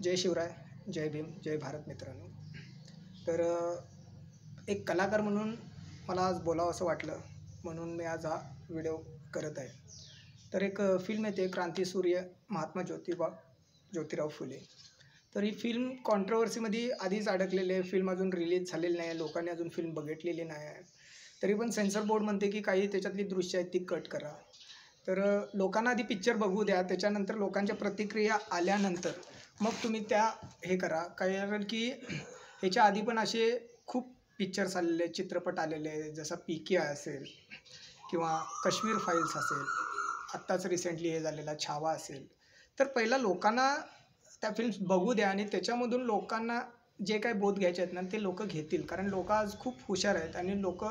जय शिवराय, जय भीम, जय भारत मित्रांनो. तर एक कलाकार म्हणून मला आज बोलावं असं वाटलं, म्हणून मी आज हा व्हिडिओ करत आहे. तर एक फिल्म येते क्रांतीसूर्य महात्मा ज्योतिराव फुले. तर ही फिल्म कॉन्ट्रोवर्सीमध्ये आधीच अडकलेली आहे. फिल्म अजून रिलीज झालेली नाही आहे, लोकांनी अजून फिल्म बघितलेली नाही आहे. तरी पण सेन्सर बोर्ड म्हणते की काही त्याच्यातली दृश्य आहेत ती कट करा. तर लोकांना आधी पिक्चर बघू द्या, त्याच्यानंतर लोकांच्या प्रतिक्रिया आल्यानंतर मग तुम्ही त्या हे करा. कारण की ह्याच्या आधी पण असे खूप पिक्चर्स आलेले, चित्रपट आलेले, जसा PK असेल किंवा काश्मीर फाईल्स असेल, आत्ताच रिसेंटली हे झालेला छावा असेल. तर पहिला लोकांना त्या फिल्म्स बघू द्या आणि त्याच्यामधून लोकांना जे काही बोध घ्यायचे आहेत ना ते लोक घेतील. कारण लोक आज खूप हुशार आहेत आणि लोक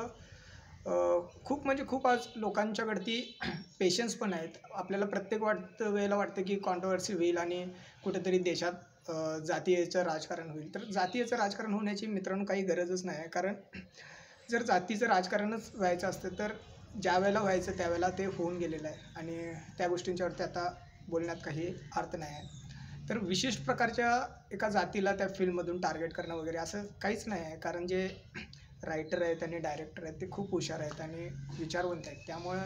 खूप म्हणजे खूप आज लोकांच्याकडती पेशन्स पण आहेत. आपल्याला प्रत्येक वेळेला वाटतं की कॉन्ट्रोवर्सी होईल आणि कुठेतरी देशात जातीयचं राजकारण होईल. तर जातीयचं राजकारण होण्याची मित्रांनो काही गरजच नाही आहे. कारण जर जातीचं राजकारणच व्हायचं असतं तर ज्या वेळेला व्हायचं त्यावेळेला ते होऊन गेलेलं आहे आणि त्या गोष्टींच्यावरती आता बोलण्यात काही अर्थ नाही आहे. तर विशिष्ट प्रकारच्या एका जातीला त्या फिल्ममधून टार्गेट करणं वगैरे असं काहीच नाही आहे. कारण जे रायटर आहेत आणि डायरेक्टर आहेत ते खूप हुशार आहेत आणि विचारवंत आहेत. त्यामुळं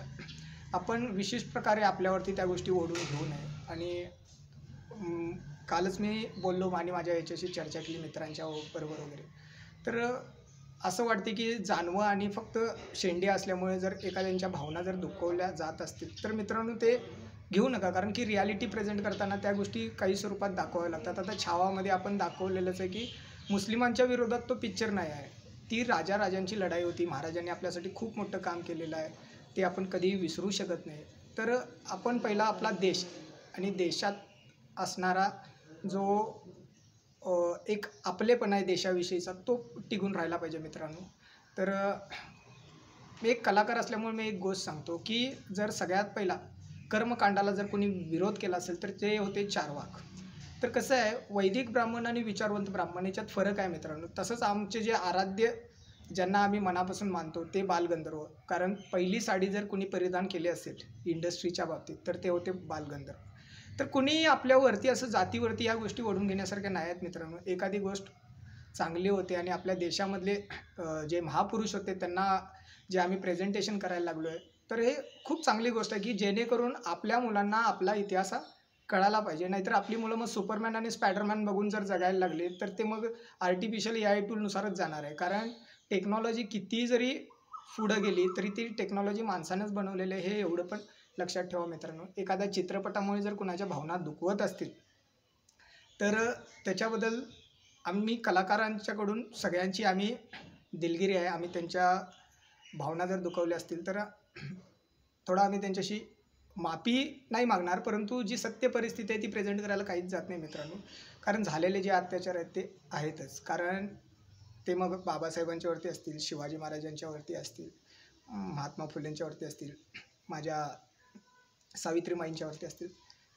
आपण विशिष्ट प्रकारे आपल्यावरती त्या गोष्टी ओढून घेऊ नये. आणि कालच मी बोललो आणि माझ्या याच्याशी चर्चा केली मित्रांच्या बरोबर वगैरे. तर असं वाटते की जानवं आणि फक्त शेंडी असल्यामुळे जर एखाद्यांच्या भावना जर दुखवल्या जात असतील तर मित्रांनो ते घेऊ नका. कारण की रियालिटी प्रेझेंट करताना त्या गोष्टी काही स्वरूपात दाखवाव्या लागतात. आता छावामध्ये आपण दाखवलेलंच आहे की मुस्लिमांच्या विरोधात तो पिक्चर नाही आहे, ती राजांची लढाई होती. महाराजांनी आपल्यासाठी खूप मोठं काम केलेलं आहे, ते आपण कधीही विसरू शकत नाही. तर आपण पहिला आपला देश आणि देशात असणारा जो एक आपलेपणा आहे देशाविषयीचा तो टिकून राहिला पाहिजे मित्रांनो. तर मी एक कलाकार असल्यामुळे मी एक गोष्ट सांगतो की जर सगळ्यात पहिला कर्मकांडाला जर कोणी विरोध केला असेल तर ते होते चार्वाक. तर कसं आहे, वैदिक ब्राह्मण आणि विचारवंत ब्राह्मण याच्यात फरक आहे मित्रांनो. तसंच आमचे जे आराध्य ज्यांना आम्ही मनापासून मानतो ते बालगंधर्व. कारण पहिली साडी जर कोणी परिधान केली असेल इंडस्ट्रीच्या बाबतीत तर ते होते बालगंधर्व. तर कुणी आपल्यावरती असं जातीवरती या गोष्टी ओढून घेण्यासारख्या नाही आहेत मित्रांनो. एखादी गोष्ट चांगली होते आणि आपल्या देशामधले जे महापुरुष होते त्यांना जे आम्ही प्रेझेंटेशन करायला लागलो आहे तर हे खूप चांगली गोष्ट आहे की जेणेकरून आपल्या मुलांना आपला इतिहास कळायला पाहिजे. नाहीतर आपली मुलं मग सुपरमॅन आणि स्पायडरमॅन बघून जर जगायला लागले तर ते मग आर्टिफिशियल AI टूलनुसारच जाणार आहे. कारण टेक्नॉलॉजी किती जरी पुढं गेली तरी ती टेक्नॉलॉजी माणसानंच बनवलेली आहे, हे एवढं पण लक्षात ठेवा मित्रांनो. एखाद्या चित्रपटामुळे जर कुणाच्या भावना दुखवत असतील तर त्याच्याबद्दल आम्ही कलाकारांच्याकडून सगळ्यांची आम्ही दिलगिरी आहे. आम्ही त्यांच्या भावना जर दुखवल्या असतील तर थोडा आम्ही त्यांच्याशी माफी नाही मागणार, परंतु जी सत्य परिस्थिती आहे ती प्रेझेंट करायला काहीच जात नाही मित्रांनो. कारण झालेले जे अत्याचार आहेत ते आहेतच. कारण ते मग बाबासाहेबांच्यावरती असतील, शिवाजी महाराजांच्यावरती असतील, महात्मा फुलेंच्यावरती असतील, माझ्या सावित्रीमाईंच्यावरती असतील,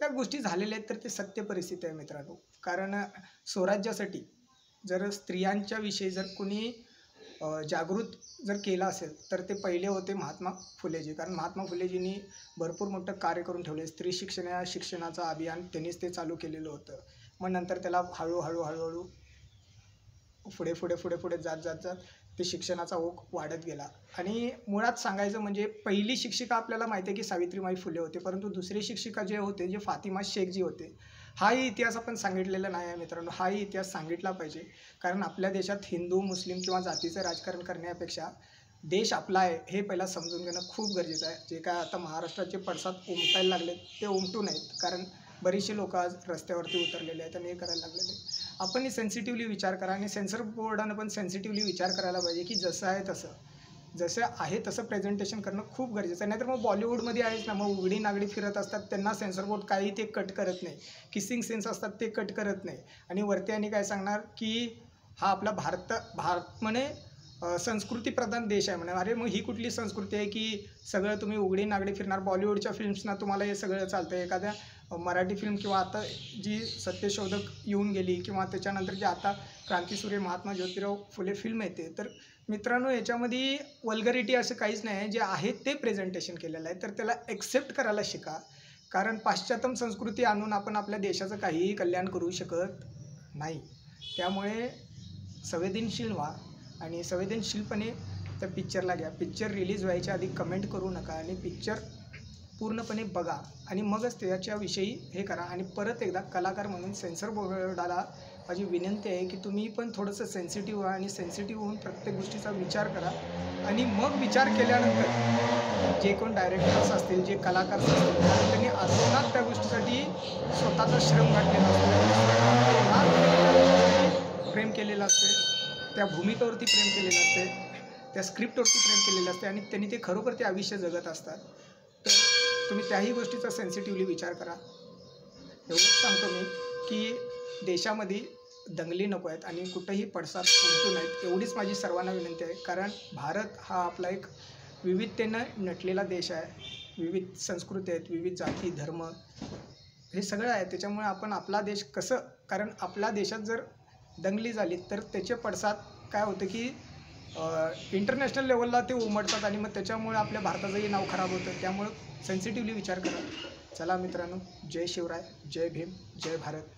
त्या गोष्टी झालेल्या आहेत. तर ते सत्य परिस्थिती आहे मित्रांनो. कारण स्वराज्यासाठी जर स्त्रियांच्या विषयी जर कोणी जागृत जर केला असेल तर ते पहिले होते महात्मा फुलेजी. कारण महात्मा फुलेजींनी भरपूर मोठं कार्य करून ठेवले. स्त्री शिक्षणाचं अभियान त्यांनीच ते चालू केलेलं होतं. मग नंतर त्याला हळूहळू पुढे जात ते शिक्षणाचा ओघ वाढत गेला. आणि मुळात सांगायचं म्हणजे पहिली शिक्षिका आपल्याला माहिती आहे की सावित्रीबाई फुले होते, परंतु दुसरे शिक्षिका जे होते जे फातिमा शेखजी होते. हाही इतिहास आपण सांगितलेला नाही आहे मित्रांनो. हाही इतिहास सांगितला पाहिजे. कारण आपल्या देशात हिंदू मुस्लिम किंवा जातीचं राजकारण करण्यापेक्षा देश आपला आहे हे पहिला समजून घेणं खूप गरजेचं आहे. जे काय आता महाराष्ट्राचे पडसाद उमटायला लागले ते उमटू नयेत. कारण बरीचशी लोक आज रस्त्यावरती उतरलेले आहेत आणि हे करायला लागलेले आहेत. आपण सेन्सिटिव्हली विचार करा आणि सेन्सर बोर्डानं पण सेन्सिटिव्हली विचार करायला पाहिजे की जसं आहे तसं प्रेझेंटेशन करणं खूप गरजेचं आहे. नाहीतर मग बॉलिवूडमध्ये आहेच ना, मग उघडी नागडी फिरत असतात, त्यांना सेन्सर बोर्ड काही ते कट करत नाही. किसिंग सीन्स असतात ते कट करत नाही. आणि वरती आणि काय सांगणार की हा आपला भारत म्हणे संस्कृतीप्रधान देश आहे म्हणे. अरे मग ही कुठली संस्कृती आहे की सगळं तुम्ही उघडी नागडी फिरणार? बॉलिवूडच्या फिल्म्सना तुम्हाला हे सगळं चालतं. एखाद्या मराठी फिल्म किंवा आता जी सत्यशोधक येऊन गेली किंवा त्याच्यानंतर जे आता क्रांतीसूर्य महात्मा ज्योतिराव फुले फिल्म येते, तर मित्रांनो याच्यामध्ये वल्गरिटी असं काहीच नाही आहे. जे आहे ते प्रेझेंटेशन केलेलं आहे तर त्याला ॲक्सेप्ट करायला शिका. कारण पाश्चात्य संस्कृती आणून आपण आपल्या देशाचं काहीही कल्याण करू शकत नाही. त्यामुळे संवेदनशील व्हा आणि संवेदनशीलपणे त्या पिक्चरला घ्या. पिक्चर रिलीज व्हायच्या आधी कमेंट करू नका आणि पिक्चर पूर्णपणे बघा आणि मगच त्याच्याविषयी हे करा. आणि परत एकदा कलाकार म्हणून सेन्सर बोर्डाला माझी विनंती आहे की तुम्ही पण थोडंसं सेन्सिटिव्ह व्हा आणि सेन्सिटिव्ह होऊन प्रत्येक गोष्टीचा विचार करा. आणि मग विचार केल्यानंतर जे कोण डायरेक्टर्स असतील, जे कलाकार असतील, कारण त्यांनी आतोनात त्या गोष्टीसाठी स्वतःचा श्रम घातलेला असतो, प्रेम केलेलं असते, त्या भूमिकेवरती प्रेम केलेलं असते, त्या स्क्रिप्टवरती प्रेम केलेलं असते आणि त्यांनी ते खरोखर ते आयुष्य जगत असतात. तर तुम्ही त्याही गोष्टीचा सेन्सिटिव्हली विचार करा. एवढंच सांगतो मी की देशामध्ये दंगली नको आहेत आणि कुठंही पडसाद उमटू नाहीत, एवढीच माझी सर्वांना विनंती आहे. कारण भारत हा आपला एक विविधतेनं नटलेला देश आहे. विविध संस्कृती आहेत, विविध जाती, धर्म हे सगळं आहे. त्याच्यामुळे आपण आपला देश कसं, कारण आपल्या देशात जर दंगली झाली तर त्याचे पडसाद काय होतं की इंटरनॅशनल लेवलला ते उमटतात आणि मग त्याच्यामुळे आपल्या भारताचंही नाव खराब होतं. त्यामुळं सेन्सिटिव्हली विचार करा. चला मित्रांनो, जय शिवराय, जय भीम, जय भारत.